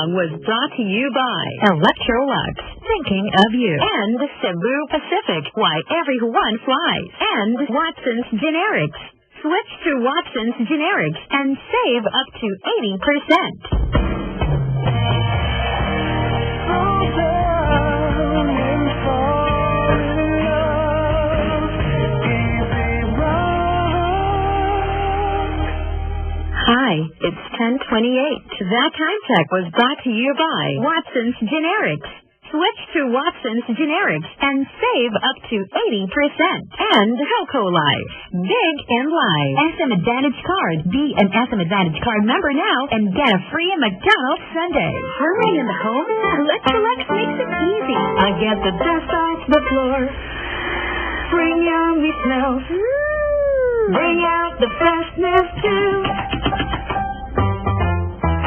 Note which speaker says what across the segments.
Speaker 1: song was brought to you by Electrolux, thinking of you, and Cebu Pacific, why everyone flies, and Watson's Generics. Switch to Watson's Generics and save up to 80%. Hi, it's 10:28. That time check was brought to you by Watson's Generics. Switch to Watson's Generics and save up to 80%. And Coco Life, big in life. SM Advantage card. Be an SM Advantage card member now and get a free McDonald's sundae. Hurry in the home? Electrolux makes it easy. I get the dust off the floor. Bring yummy smells. Bring out the freshness too.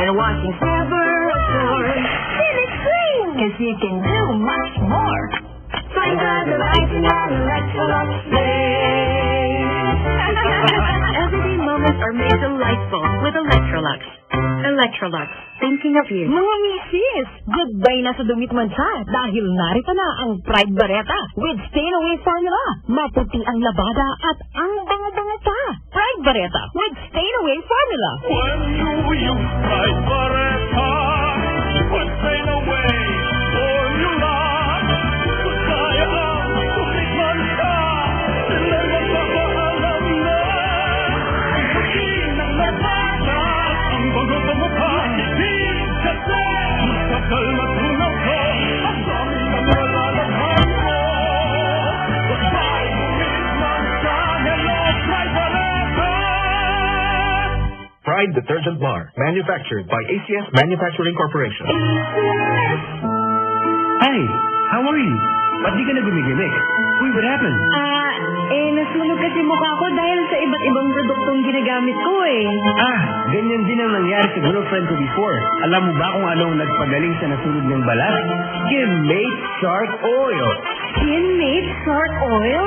Speaker 1: And washing's never a chore. Finish clean, 'cause you can do much more. Find out the light in an Electrolux day. Everyday moments are made delightful with Electrolux. Electrolux, thinking of you.
Speaker 2: Mga misis, goodbye na sa dumit mansa dahil narito na ang Pride Barretta with Stain-Away Formula. Maputi ang labada at ang banga-banga pa. Pride Barretta with Stain-Away Formula.
Speaker 3: When you use Pride Barretta, with Stain-Away Formula, kaya ang kumikman ka. Sila magpapaalam na. Ibuti ng labada, ang bago-bago pa. Kasi masakal na tunaw ko, ang dami ng malalabhan ko. Goodbye, kumikman ka. Hello, Pride Barretta.
Speaker 4: Pride Detergent Bar, manufactured by ACS Manufacturing Corporation.
Speaker 5: Hi, how are you? Ba't di ka na gumigimik? Uy, what happened?
Speaker 2: Nasunog kasi mukha ko dahil sa iba't ibang produktong ginagamit ko eh.
Speaker 5: Ganyan din ang nangyari sa girlfriend ko before. Alam mo ba kung anong nagpagaling sa nasunog ng balat? Skin-Mate Shark Oil.
Speaker 2: Skin-Mate Shark Oil?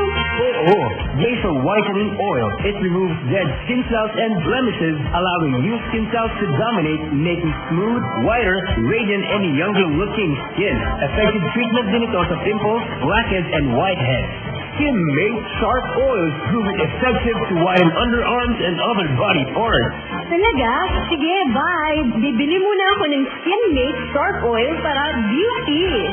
Speaker 5: Oo, Glacial Whitening Oil. It removes dead skin cells and blemishes, allowing new skin cells to dominate, making smooth, whiter, radiant, and younger-looking skin. Effective treatment din ito sa pimples, blackheads, and whiteheads. Skin-Mate Shark Oil is proven effective to whiten underarms and other body parts.
Speaker 2: Talaga? Sige, bye. Bibili muna ako ng Skin-Mate Shark Oil para beauty.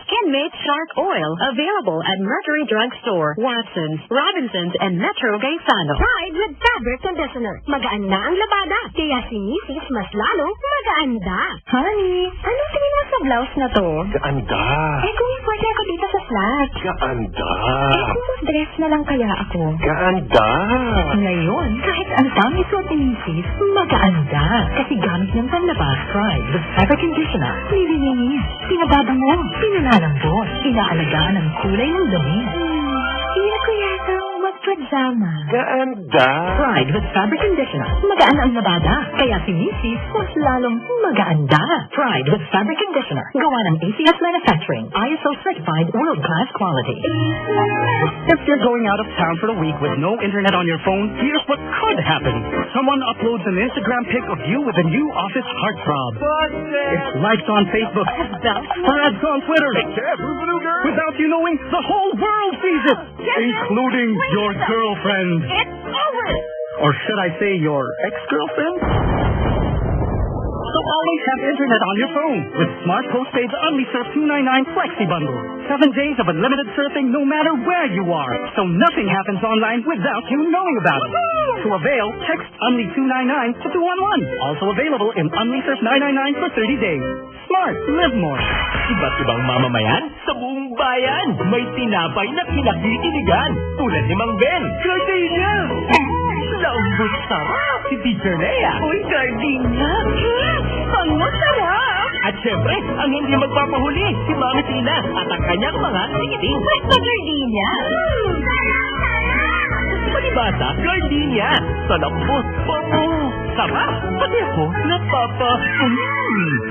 Speaker 1: Skin-Mate Shark Oil, available at Mercury Drug Store, Watson's, Robinsons, and Metro Gaetano.
Speaker 2: Pride with fabric conditioner. Magaan na ang labada. Kaya si Mrs. mas lalong magaanda. Honey, anong tingin mo sa blouse na to?
Speaker 4: Gaanda.
Speaker 2: Kung importe ako dito sa flat.
Speaker 4: Gaanda.
Speaker 2: Kung dress na lang kaya ako.
Speaker 4: Gaanda.
Speaker 1: Ngayon, kahit ang dami suot ni Mrs., magaanda. Kasi gamit ng panlabas, Pride with fabric conditioner. Nililinis, pinababango, pinanalambot, inaalagaan ang kulay ng dumi.
Speaker 2: Hindi ko yata magpajama.
Speaker 4: Gaanda.
Speaker 1: Pride with fabric conditioner. Magaan ang labada. Kaya si Mrs. mas lalong magaanda. Pride with fabric conditioner. Gawa ng ACS Manufacturing. ISO certified world-class quality.
Speaker 6: If you're going out of town for a week with no internet on your phone, here's what could happen. Someone uploads an Instagram pic of you with a new office heartthrob. It's likes on Facebook. Threads on Twitter. Without you knowing, the whole world sees it. Including your girlfriend.
Speaker 2: It's over!
Speaker 6: Or should I say your ex-girlfriend? So always have internet on your phone with Smart Postpaid's OnlySurf $299 Flexi Bundle. 7 days of unlimited surfing no matter where you are. So nothing happens online without you knowing about it. To avail, text Only299 to 211. Also available in OnlySurf $999 for 30 days. Smart, live more.
Speaker 7: Iba't ibang mamamayan sa buong bayan. May tinapay na kinakitinigan. Tulad ni Mang Ben. Gardenia! Lambot sarap! Si Teacher Lea. Uy, Gardenia! Ang masarap! At syempre, ang hindi magpapahuli, si Mami Tina at ang kanyang mga tikiting.
Speaker 2: Gardenia!
Speaker 7: Palibasa, Gardenia! Sa lambot, papo! Sarap! Pati ako, napapa...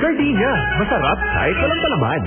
Speaker 4: Gardenia, masarap kahit walang palaman.